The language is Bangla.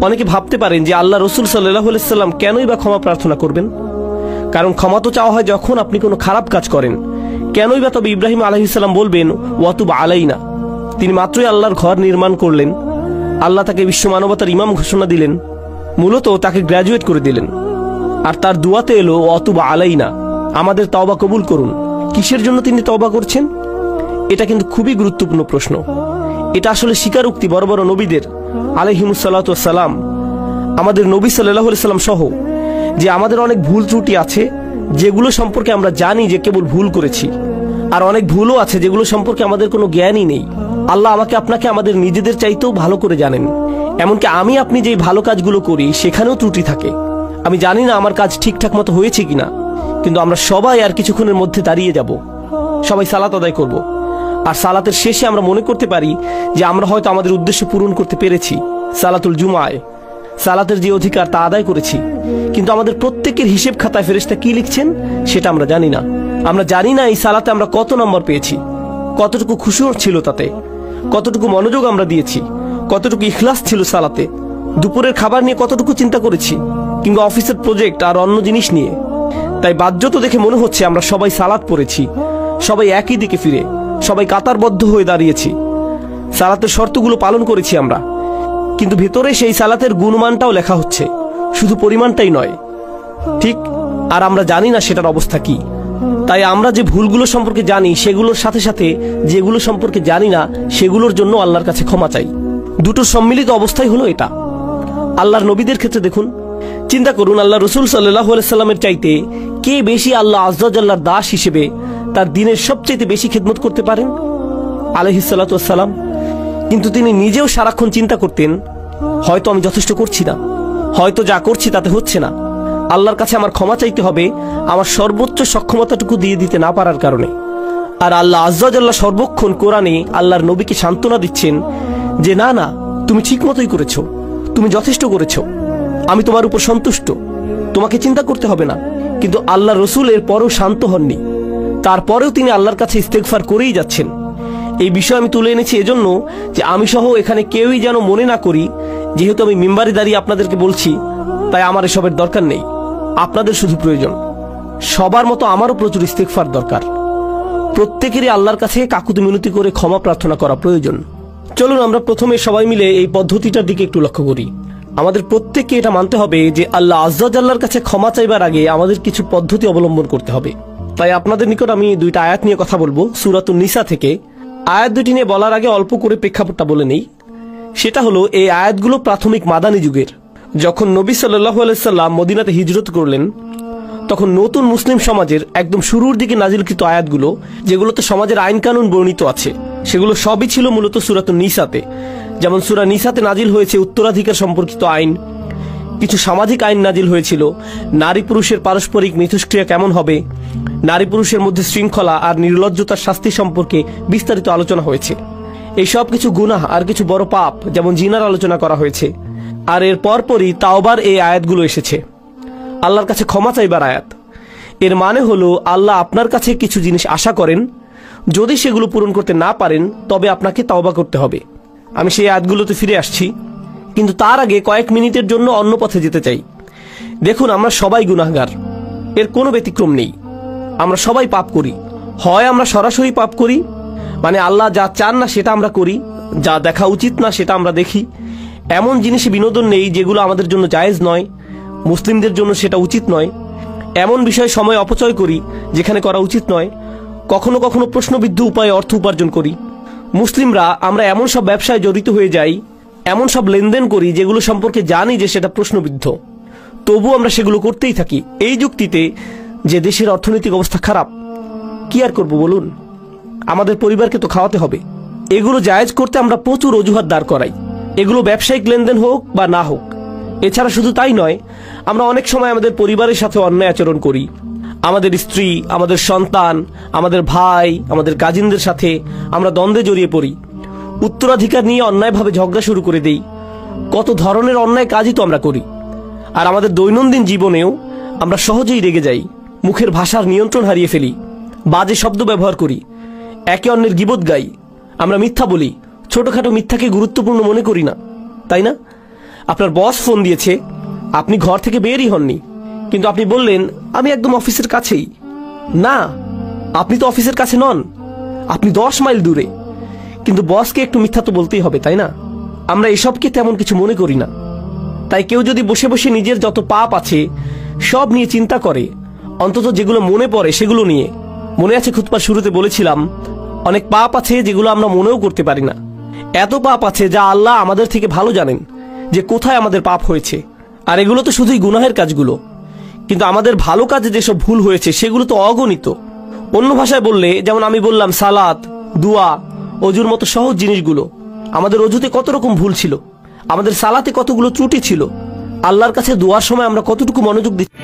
অনেকে ভাবতে পারেন যে আল্লাহ রসুল সাল্লাল্লাহু আলাইহি সাল্লাম কেনই বা ক্ষমা প্রার্থনা করবেন, কারণ ক্ষমা তো চাওয়া হয় যখন আপনি কোনো খারাপ কাজ করেন। কেনই বা তবে ইব্রাহিম আলাইহিস সালাম বলবেন ওয়াতুব আলাইনা? তিনি মাত্রই আল্লাহর ঘর নির্মাণ করলেন, আল্লাহ তাকে বিশ্ব মানবতার ইমাম ঘোষণা দিলেন, মূলত তাকে গ্র্যাজুয়েট করে দিলেন, আর তার দুয়াতে এলো ওয়াতুব আলাইনা, আমাদের তওবা কবুল করুন। কিসের জন্য তিনি তওবা করছেন? এটা কিন্তু খুবই গুরুত্বপূর্ণ প্রশ্ন। এটা আসলে স্বীকারোক্তি বড় বড় নবীদের আলাইহিমুসসালাতু ওয়াসসালাম, আমাদের নবী সাল্লাল্লাহু আলাইহি সাল্লাম সহ, যে আমাদের অনেক ভুল ত্রুটি আছে যেগুলো সম্পর্কে আমরা জানি যে কেবল ভুল করেছি, আর অনেক ভুলও আছে যেগুলো সম্পর্কে আমাদের কোনো জ্ঞানই নেই। আল্লাহ আমাকে আপনাকে আমাদের নিজেদের চাইতেও ভালো করে জানেন। এমনকি আমি আপনি যেই ভালো কাজগুলো করি সেখানেও ত্রুটি থাকে। আমি জানি না আমার কাজ ঠিকঠাক মতো হয়েছে কিনা, কিন্তু আমরা সবাই আর কিছুক্ষণের মধ্যে দাঁড়িয়ে যাব, সবাই সালাত আদায় করব, আর সালাতের শেষে আমরা মনে করতে পারি যে আমরা হয়তো আমাদের উদ্দেশ্য পূরণ করতে পেরেছি, সালাতুল জুমায় সালাতের যে অধিকার তা আদায় করেছি। কিন্তু আমাদের প্রত্যেকের হিসেব খাতায় ফেরেশতা কি লিখছেন সেটা আমরা জানি না। আমরা জানি না এই সালাতে আমরা কত নম্বর পেয়েছি, কতটুকু খুশু ছিল তাতে, কতটুকু মনোযোগ আমরা দিয়েছি, কতটুকু ইখলাস ছিল সালাতে, দুপুরের খাবার নিয়ে কতটুকু চিন্তা করেছি, কিংবা অফিসের প্রজেক্ট আর অন্য জিনিস নিয়ে। তাই বাহ্যত দেখে মনে হচ্ছে আমরা সবাই সালাত পড়েছি, সবাই একই দিকে ফিরে, সবাই কাতারবদ্ধ হয়ে দাঁড়িয়েছি, সালাতের শর্তগুলো পালন করেছি আমরা। কিন্তু ভেতরে সেই সালাতের গুণমানটাও লেখা হচ্ছে, শুধু পরিমাণটাই নয়, ঠিক? আর আমরা জানি না সেটার অবস্থা কি। তাই আমরা যে ভুলগুলো সম্পর্কে জানি সেগুলোর সাথে সাথে যেগুলো সম্পর্কে জানি না সেগুলোর জন্য আল্লাহর কাছে ক্ষমা চাই। দুটোর সম্মিলিত অবস্থাই হলো এটা। আল্লাহর নবীদের ক্ষেত্রে দেখুন, চিন্তা করুন, আল্লাহ রসুল সাল্লাল্লাহু আলাইহি সাল্লামের চাইতে কে বেশি আল্লাহ আযজা ওয়া জাল্লার দাস হিসেবে তার দ্বীনের সবচেয়ে বেশি খিদমত করতে পারেন? আলাইহিস সালাতু ওয়াস সালাম। কিন্তু তিনি নিজেও সারাক্ষণ চিন্তা করতেন, হয়তো আমি যথেষ্ট করছি না, হয়তো যা করছি তাতে হচ্ছে না, আল্লাহর কাছে আমার ক্ষমা চাইতে হবে আমার সর্বোচ্চ সক্ষমতাটুকু দিয়ে দিতে না পারার কারণে। আর আল্লাহ আযজা ওয়া জাল্লা সর্বক্ষণ কোরআনে আল্লাহর নবীকে সান্ত্বনা দিচ্ছেন যে না না, তুমি ঠিক মতোই করেছো, তুমি যথেষ্ট করেছো, আমি তোমার উপর সন্তুষ্ট, তোমাকে চিন্তা করতে হবে না। কিন্তু আল্লাহ রসুল এর পরেও শান্ত হননি, তারপরেও তিনি আল্লাহর কাছে ইস্তেগফার করেই যাচ্ছেন। এই বিষয় আমি তুলে এনেছি এজন্য যে আমি সহ এখানে কেউই যেন মনে না করি যেহেতু আমি মিম্বারে দাঁড়িয়ে আপনাদেরকে বলছি তাই আমার এসবের দরকার নেই। আপনাদের শুধু প্রয়োজন, সবার মতো আমারও প্রচুর ইস্তেগফার দরকার। প্রত্যেকেরই আল্লাহর কাছে কাকুতি মিনতি করে ক্ষমা প্রার্থনা করা প্রয়োজন। চলুন আমরা প্রথমে সবাই মিলে এই পদ্ধতিটার দিকে একটু লক্ষ্য করি। আমাদের প্রত্যেককে এটা মানতে হবে যে আল্লাহ আযজা ওয়া জাল্লার কাছে ক্ষমা চাইবার আগে আমাদের কিছু পদ্ধতি অবলম্বন করতে হবে। তাই আপনাদের নিকট আমি দুইটা আয়াত নিয়ে কথা বলবো সূরাতুন নিসা থেকে। আয়াত দুটি নিয়ে বলার আগে অল্প করে প্রেক্ষাপটটা বলে নেই। সেটা হলো, এই আয়াতগুলো প্রাথমিক মাদানী যুগের। যখন নবী সাল্লাল্লাহু আলাইহি সাল্লাম মদিনাতে হিজরত করলেন তখন নতুন মুসলিম সমাজের একদম শুরুর দিকে নাজিলকৃত আয়াতগুলো, যেগুলোতে সমাজের আইন কানুন বর্ণিত আছে, সেগুলো সবই ছিল মূলত সূরাতুন নিসাতে। যেমন সূরা নিসাতে নাজিল হয়েছে উত্তরাধিকার সম্পর্কিত আইন, কিছু সামাজিক আইন নাজিল হয়েছিল, নারী পুরুষের পারস্পরিক মিথস্ক্রিয়া কেমন হবে, নারী পুরুষের মধ্যে শৃঙ্খলা আর নির্লজ্জতার শাস্তি সম্পর্কে বিস্তারিত আলোচনা হয়েছে। এই সব কিছু গুনাহ আর কিছু বড় পাপ যেমন জিনার আলোচনা করা হয়েছে। আর এর পরপরই তাওবার এই আয়াতগুলো এসেছে, আল্লাহর কাছে ক্ষমা চাইবার আয়াত। এর মানে হলো আল্লাহ আপনার কাছে কিছু জিনিস আশা করেন, যদি সেগুলো পূরণ করতে না পারেন তবে আপনাকে তাওবা করতে হবে। আমি সেই আয়াতগুলোতে ফিরে আসছি, কিন্তু তার আগে কয়েক মিনিটের জন্য অন্য পথে যেতে চাই। দেখুন, আমরা সবাই গুনাহগার, এর কোনো ব্যতিক্রম নেই। আমরা সবাই পাপ করি। হয় আমরা সরাসরি পাপ করি, মানে আল্লাহ যা চান না সেটা আমরা করি, যা দেখা উচিত না সেটা আমরা দেখি, এমন জিনিসে বিনোদন নেই যেগুলো আমাদের জন্য জায়েজ নয়, মুসলিমদের জন্য সেটা উচিত নয়, এমন বিষয়ে সময় অপচয় করি যেখানে করা উচিত নয়, কখনো কখনো প্রশ্নবিদ্ধ উপায়ে অর্থ উপার্জন করি। মুসলিমরা আমরা এমন সব ব্যবসায় জড়িত হয়ে যাই, এমন সব লেনদেন করি যেগুলো সম্পর্কে জানি যে সেটা প্রশ্নবিদ্ধ, তবু আমরা সেগুলো করতেই থাকি এই যুক্তিতে যে দেশের অর্থনৈতিক অবস্থা খারাপ। কি আর করব বলুন, আমাদের পরিবারকে তো খাওয়াতে হবে। এগুলো জায়েজ করতে আমরা প্রচুর অজুহাত দাঁড় করাই, এগুলো ব্যবসায়িক লেনদেন হোক বা না হোক। এছাড়া শুধু তাই নয়, আমরা অনেক সময় আমাদের পরিবারের সাথে অন্যায় আচরণ করি। আমাদের স্ত্রী, আমাদের সন্তান, আমাদের ভাই, আমাদের কাজিনদের সাথে আমরা দ্বন্দ্বে জড়িয়ে পড়ি, উত্তরাধিকার নিয়ে অন্যায়ভাবে ঝগড়া শুরু করে দেই। কত ধরনের অন্যায় কাজই তো আমরা করি। আর আমাদের দৈনন্দিন জীবনেও আমরা সহজেই রেগে যাই, মুখের ভাষার নিয়ন্ত্রণ হারিয়ে ফেলি, বাজে শব্দ ব্যবহার করি, একে অন্যের গীবত গাই, আমরা মিথ্যা বলি, ছোটখাটো মিথ্যাকে গুরুত্বপূর্ণ মনে করি না, তাই না? আপনার বস ফোন দিয়েছে, আপনি ঘর থেকে বেরই হননি, কিন্তু আপনি বললেন আমি একদম অফিসের কাছেই। না, আপনি তো অফিসের কাছে নন, আপনি 10 মাইল দূরে। কিন্তু বসকে একটু মিথ্যা তো বলতেই হবে, তাই না? আমরা এসবকে তেমন কিছু মনে করি না। তাই কেউ যদি বসে বসে নিজের যত পাপ আছে সব নিয়ে চিন্তা করে, অন্তত যেগুলো মনে পড়ে সেগুলো নিয়ে। মনে আছে খুতবার শুরুতে বলেছিলাম, অনেক পাপ আছে যেগুলো আমরা মনেও করতে পারি না। এত পাপ আছে যা আল্লাহ আমাদের থেকে ভালো জানেন যে কোথায় আমাদের পাপ হয়েছে। আর এগুলো তো শুধুই গুনাহের কাজগুলো, কিন্তু আমাদের ভালো কাজে যেসব ভুল হয়েছে সেগুলো তো অগণিত। অন্য ভাষায় বললে, যেমন আমি বললাম সালাত, দুয়া, অজুর মতো সহজ জিনিসগুলো, আমাদের অজুতে কত রকম ভুল ছিল, আমাদের সালাতে কতগুলো ত্রুটি ছিল, আল্লাহর কাছে দোয়ার সময় আমরা কতটুকু মনোযোগ দিচ্ছি।